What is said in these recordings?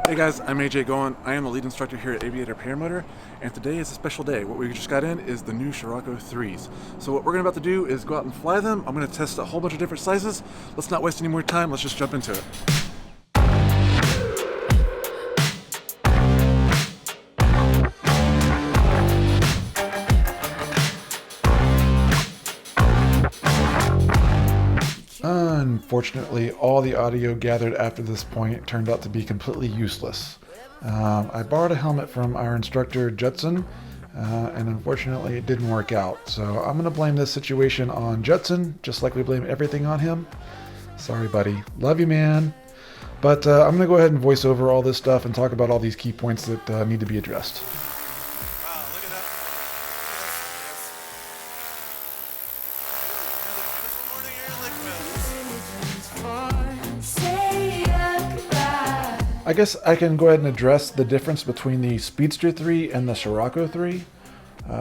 Hey guys, I'm AJ Goen. I am the lead instructor here at Aviator Paramotor, and today is a special day. What we just got in is the new Sirocco 3s. So what we're about to do is go out and fly them. I'm going to test a whole bunch of different sizes. Let's not waste any more time. Let's just jump into it. Unfortunately, all the audio gathered after this point turned out to be completely useless. I borrowed a helmet from our instructor, Judson, and unfortunately it didn't work out. So I'm going to blame this situation on Judson, just like we blame everything on him. Sorry, buddy. Love you, man. But I'm going to go ahead and voice over all this stuff and talk about all these key points that need to be addressed. I guess I can go ahead and address the difference between the Speedster 3 and the Sirocco 3.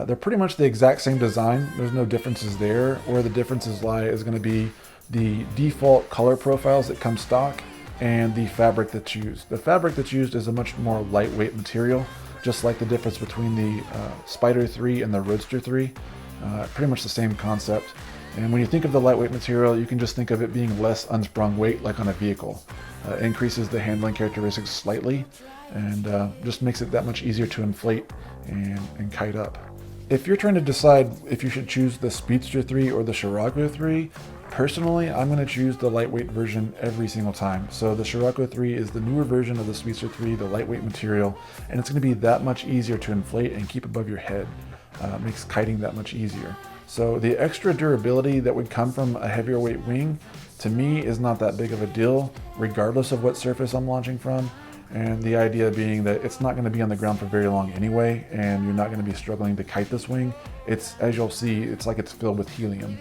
They're pretty much the exact same design. There's no differences there. Where the differences lie is going to be the default color profiles that come stock and the fabric that's used. The fabric that's used is a much more lightweight material, just like the difference between the Spider 3 and the Roadster 3. Pretty much the same concept. And when you think of the lightweight material, you can just think of it being less unsprung weight like on a vehicle. Increases the handling characteristics slightly and just makes it that much easier to inflate and kite up. If you're trying to decide if you should choose the Speedster 3 or the Sirocco 3, personally I'm going to choose the lightweight version every single time. So the Sirocco 3 is the newer version of the Speedster 3, the lightweight material, and it's going to be that much easier to inflate and keep above your head. Makes kiting that much easier. So the extra durability that would come from a heavier weight wing, to me, is not that big of a deal, regardless of what surface I'm launching from. And the idea being that it's not going to be on the ground for very long anyway, and you're not going to be struggling to kite this wing. It's, as you'll see, it's like it's filled with helium.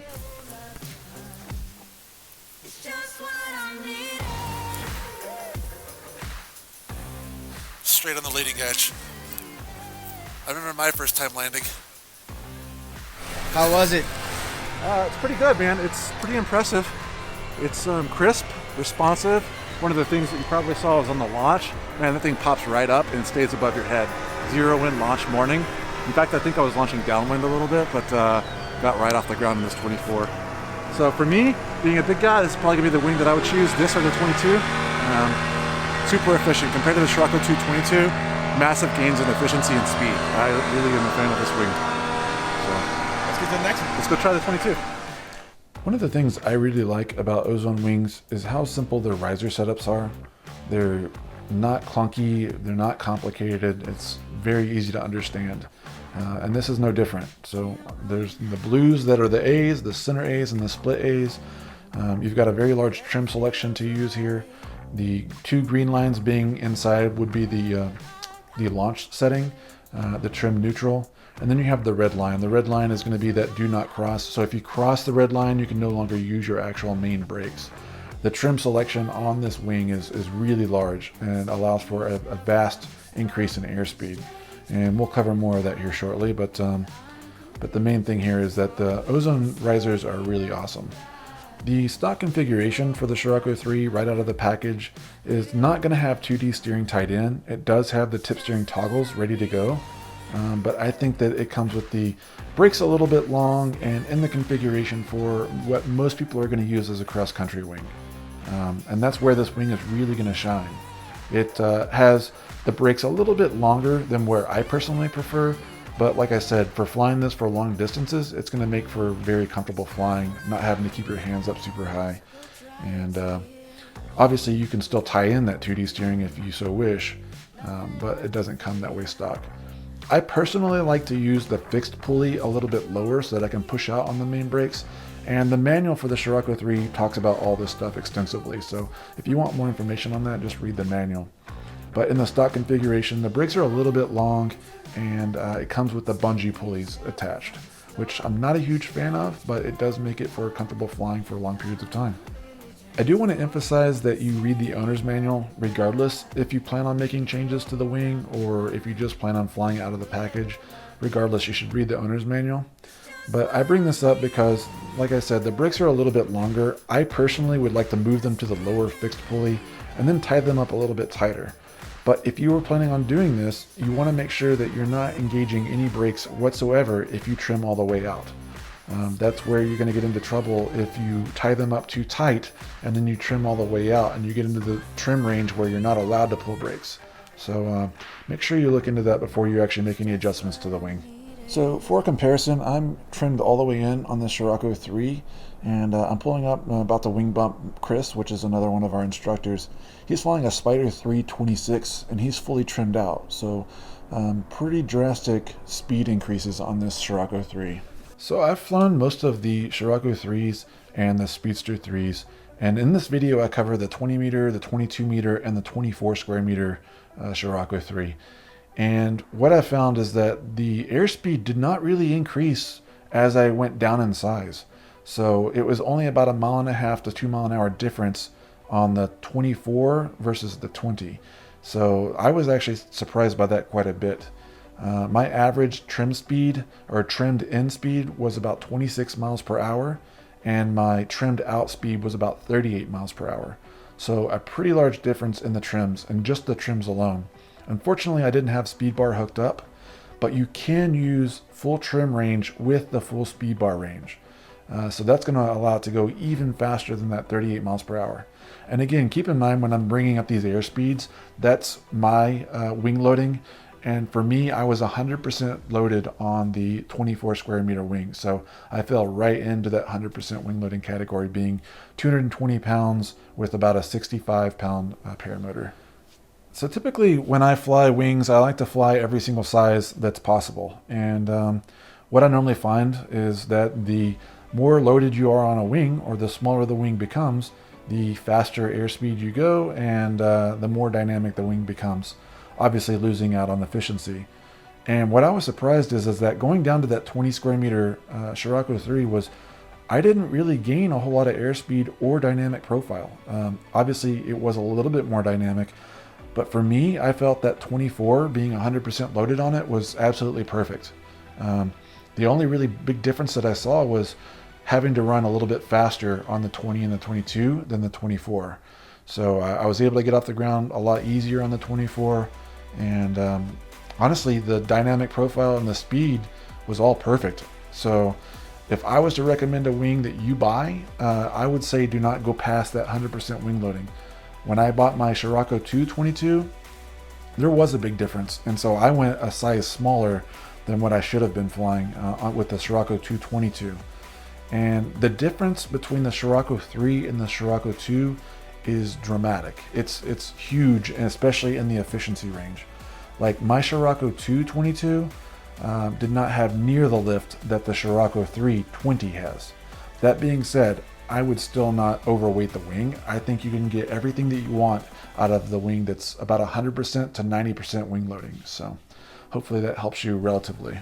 Straight on the leading edge. I remember my first time landing. How was it? It's pretty good, man. It's pretty impressive. It's crisp, responsive. One of the things that you probably saw was on the launch. Man, that thing pops right up and stays above your head. 0 wind launch morning. In fact, I think I was launching downwind a little bit, but got right off the ground in this 24. So for me, being a big guy, this is probably going to be the wing that I would choose, this or the 22. Super efficient. Compared to the Sirocco 222, massive gains in efficiency and speed. I really am a fan of this wing. Let's get to the next one. Let's go try the 22. One of the things I really like about Ozone wings is how simple their riser setups are. They're not clunky, they're not complicated, it's very easy to understand. And this is no different. So there's the blues that are the A's, the center A's, and the split A's. You've got a very large trim selection to use here. The 2 green lines being inside would be the launch setting, the trim neutral. And then you have the red line. The red line is going to be that do not cross. So if you cross the red line, you can no longer use your actual main brakes. The trim selection on this wing is really large and allows for a vast increase in airspeed. And we'll cover more of that here shortly. But the main thing here is that the Ozone risers are really awesome. The stock configuration for the Sirocco 3 right out of the package is not going to have 2D steering tied in. It does have the tip steering toggles ready to go. But I think that it comes with the brakes a little bit long and in the configuration for what most people are going to use as a cross-country wing. And that's where this wing is really going to shine. It has the brakes a little bit longer than where I personally prefer, but like I said, for flying this for long distances, it's going to make for very comfortable flying, not having to keep your hands up super high. And obviously you can still tie in that 2D steering if you so wish, but it doesn't come that way stock. I personally like to use the fixed pulley a little bit lower so that I can push out on the main brakes, and the manual for the Sirocco 3 talks about all this stuff extensively, so if you want more information on that, just read the manual. But in the stock configuration, the brakes are a little bit long, and it comes with the bungee pulleys attached, which I'm not a huge fan of, but it does make it for comfortable flying for long periods of time. I do want to emphasize that you read the owner's manual regardless if you plan on making changes to the wing or if you just plan on flying out of the package. Regardless, you should read the owner's manual. But I bring this up because, like I said, the brakes are a little bit longer. I personally would like to move them to the lower fixed pulley and then tie them up a little bit tighter. But if you were planning on doing this, you want to make sure that you're not engaging any brakes whatsoever if you trim all the way out. That's where you're going to get into trouble if you tie them up too tight and then you trim all the way out and you get into the trim range where you're not allowed to pull brakes. So make sure you look into that before you actually make any adjustments to the wing. So for comparison, I'm trimmed all the way in on the Sirocco 3, and I'm pulling up about the wing bump Chris, which is another one of our instructors. He's flying a Spider 326 and he's fully trimmed out. So pretty drastic speed increases on this Sirocco 3. So I've flown most of the Sirocco 3s and the Speedster 3s, and in this video I cover the 20 meter, the 22 meter, and the 24 square meter Sirocco 3. And what I found is that the airspeed did not really increase as I went down in size. So it was only about 1.5 miles to 2 mile an hour difference on the 24 versus the 20. So I was actually surprised by that quite a bit. My average trim speed, or trimmed in speed, was about 26 miles per hour, and my trimmed out speed was about 38 miles per hour. So a pretty large difference in the trims, and just the trims alone. Unfortunately, I didn't have speed bar hooked up, but you can use full trim range with the full speed bar range. So that's going to allow it to go even faster than that 38 miles per hour. And again, keep in mind when I'm bringing up these air speeds, that's my wing loading. And for me, I was 100% loaded on the 24 square meter wing. So I fell right into that 100% wing loading category, being 220 pounds with about a 65 pound paramotor. So typically when I fly wings, I like to fly every single size that's possible. And what I normally find is that the more loaded you are on a wing, or the smaller the wing becomes, the faster airspeed you go, and the more dynamic the wing becomes, obviously losing out on efficiency. And what I was surprised is that going down to that 20 square meter Sirocco 3 was, I didn't really gain a whole lot of airspeed or dynamic profile. Obviously it was a little bit more dynamic, but for me, I felt that 24 being 100% loaded on it was absolutely perfect. The only really big difference that I saw was having to run a little bit faster on the 20 and the 22 than the 24. So I was able to get off the ground a lot easier on the 24, and honestly, the dynamic profile and the speed was all perfect. So if I was to recommend a wing that you buy, I would say do not go past that 100% wing loading. When I bought my Sirocco 222, there was a big difference, and so I went a size smaller than what I should have been flying with the Sirocco 222. And the difference between the Sirocco 3 and the Sirocco 2 is dramatic. It's huge, and especially in the efficiency range. Like my Sirocco 222 did not have near the lift that the Sirocco 320 has. That being said, I would still not overweight the wing. I think you can get everything that you want out of the wing that's about 100% to 90% wing loading. So hopefully that helps you relatively.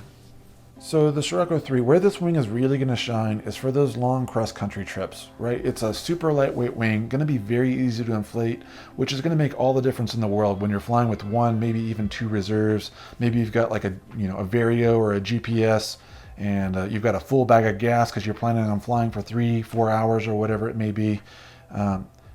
So the Sirocco 3, where this wing is really going to shine is for those long cross-country trips, right? It's a super lightweight wing, going to be very easy to inflate, which is going to make all the difference in the world when you're flying with one, maybe even two reserves. Maybe you've got like a Vario or a GPS, and you've got a full bag of gas because you're planning on flying for 3-4 hours or whatever it may be.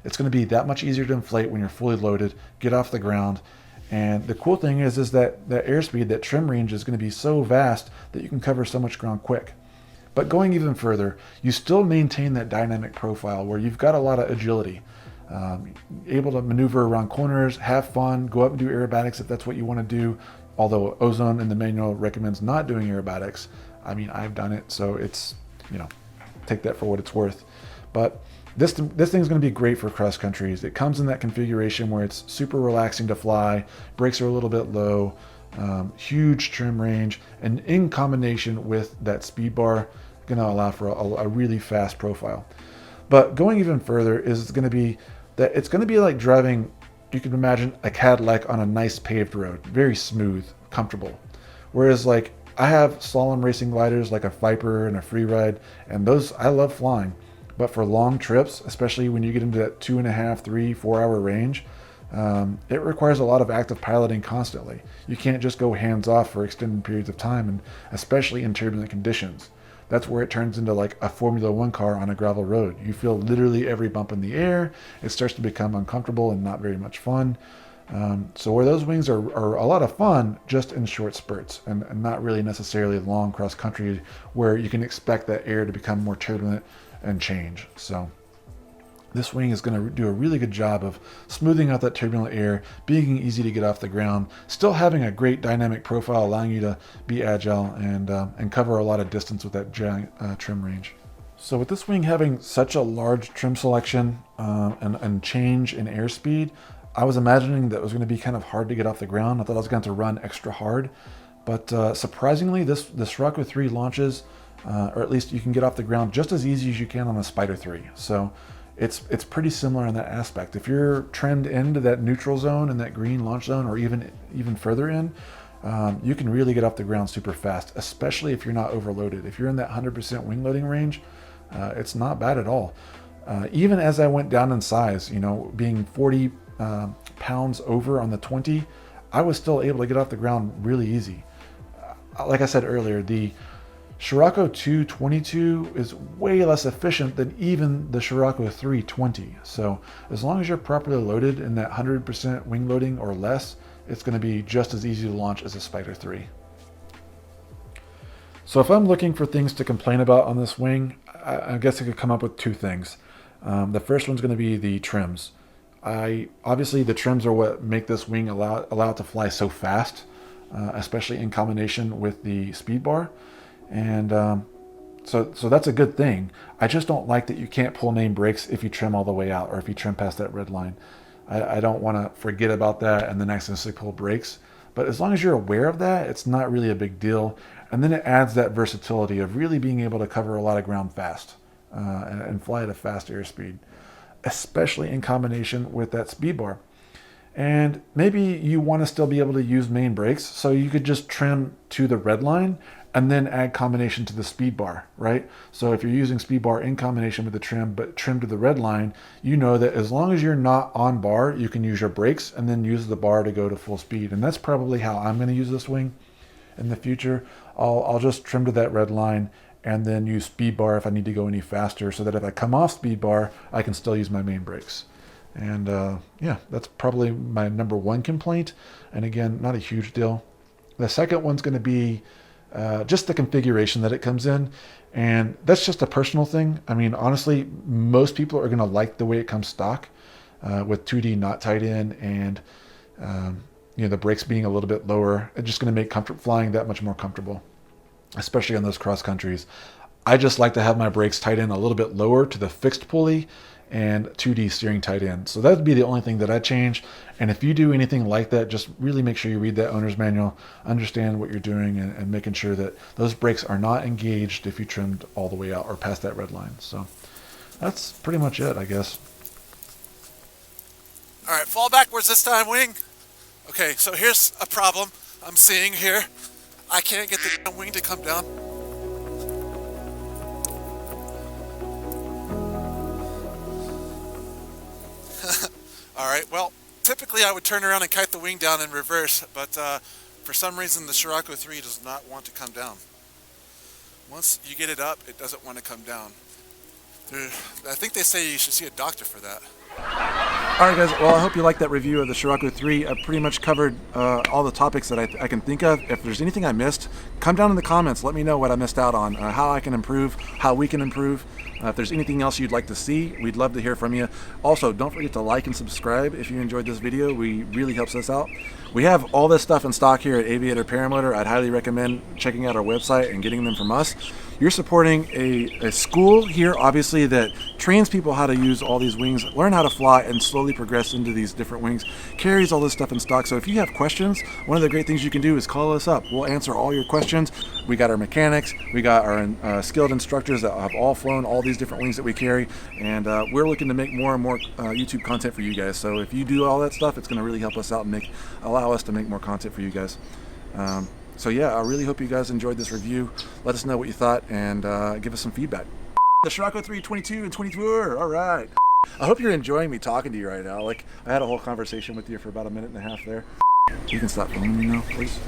It's going to be that much easier to inflate when you're fully loaded, get off the ground. And the cool thing is that airspeed, that trim range is going to be so vast that you can cover so much ground quick. But going even further, you still maintain that dynamic profile where you've got a lot of agility, able to maneuver around corners, have fun, go up and do aerobatics if that's what you want to do. Although Ozone in the manual recommends not doing aerobatics. I mean, I've done it, so it's, take that for what it's worth. But this thing's going to be great for cross countries. It comes in that configuration where it's super relaxing to fly, brakes are a little bit low, huge trim range, and in combination with that speed bar, going to allow for a really fast profile. But going even further is going to be that it's going to be like driving, you can imagine a Cadillac on a nice paved road, very smooth, comfortable. Whereas like I have slalom racing gliders like a Viper and a Freeride, and those I love flying. But for long trips, especially when you get into that 2.5, 3, 4 hour range, it requires a lot of active piloting constantly. You can't just go hands off for extended periods of time, and especially in turbulent conditions. That's where it turns into like a Formula One car on a gravel road. You feel literally every bump in the air. It starts to become uncomfortable and not very much fun. So where those wings are a lot of fun, just in short spurts, and not really necessarily long cross country where you can expect that air to become more turbulent and change. So this wing is going to do a really good job of smoothing out that turbulent air, being easy to get off the ground, still having a great dynamic profile, allowing you to be agile and cover a lot of distance with that giant trim range. So with this wing having such a large trim selection and change in airspeed, I was imagining that it was going to be kind of hard to get off the ground. I thought I was going to have to run extra hard, but surprisingly, the Sirocco 3 launches, or at least you can get off the ground just as easy as you can on the Spider 3. So it's pretty similar in that aspect. If you're trimmed into that neutral zone and that green launch zone, or even further in, you can really get off the ground super fast, especially if you're not overloaded. If you're in that 100% wing loading range, it's not bad at all. Even as I went down in size, being 40 pounds over on the 20, I was still able to get off the ground really easy. Like I said earlier, the Sirocco 222 is way less efficient than even the Sirocco 320. So as long as you're properly loaded in that 100% wing loading or less, it's going to be just as easy to launch as a Spider 3. So if I'm looking for things to complain about on this wing, I guess I could come up with two things. The first one's going to be the trims. Obviously the trims are what make this wing allow it to fly so fast, especially in combination with the speed bar. And so that's a good thing. I just don't like that you can't pull main brakes if you trim all the way out, or if you trim past that red line. I don't want to forget about that and then accidentally pull brakes. But as long as you're aware of that, it's not really a big deal. And then it adds that versatility of really being able to cover a lot of ground fast and fly at a fast airspeed, especially in combination with that speed bar. And maybe you want to still be able to use main brakes, so you could just trim to the red line and then add combination to the speed bar, right? So if you're using speed bar in combination with the trim, but trim to the red line, you know that as long as you're not on bar, you can use your brakes and then use the bar to go to full speed. And that's probably how I'm going to use this wing in the future. I'll just trim to that red line and then use speed bar if I need to go any faster, so that if I come off speed bar, I can still use my main brakes. And yeah, that's probably my number one complaint. And again, not a huge deal. The second one's going to be just the configuration that it comes in. And that's just a personal thing. I mean, honestly, most people are going to like the way it comes stock with 2D not tied in, and the brakes being a little bit lower. It's just going to make flying that much more comfortable, especially on those cross countries. I just like to have my brakes tied in a little bit lower to the fixed pulley and 2D steering tied in. So that would be the only thing that I change. And if you do anything like that, just really make sure you read that owner's manual, understand what you're doing, and making sure that those brakes are not engaged if you trimmed all the way out or past that red line. So that's pretty much it, I guess. All right, fall backwards this time, wing. Okay, so here's a problem I'm seeing here. I can't get the wing to come down. All right, well, typically I would turn around and kite the wing down in reverse, but for some reason the Sirocco 3 does not want to come down. Once you get it up, it doesn't want to come down. I think they say you should see a doctor for that. All right, guys. Well, I hope you liked that review of the Sirocco 3. I've pretty much covered all the topics that I can think of. If there's anything I missed, come down in the comments. Let me know what I missed out on, how I can improve, how we can improve. If there's anything else you'd like to see, we'd love to hear from you. Also, don't forget to like and subscribe if you enjoyed this video. We really helps us out. We have all this stuff in stock here at Aviator Paramotor. I'd highly recommend checking out our website and getting them from us. You're supporting a school here, obviously, that trains people how to use all these wings, learn how to fly, and slowly progress into these different wings. Carries all this stuff in stock. So if you have questions, one of the great things you can do is call us up. We'll answer all your questions. We got our mechanics, we got our skilled instructors that have all flown all these different wings that we carry, and we're looking to make more and more YouTube content for you guys. So if you do all that stuff, it's going to really help us out and allow us to make more content for you guys. So yeah, I really hope you guys enjoyed this review. Let us know what you thought, and give us some feedback. The Sirocco 3, 22 and 24. All right. I hope you're enjoying me talking to you right now. Like, I had a whole conversation with you for about a minute and a half there. You can stop filming me now, please.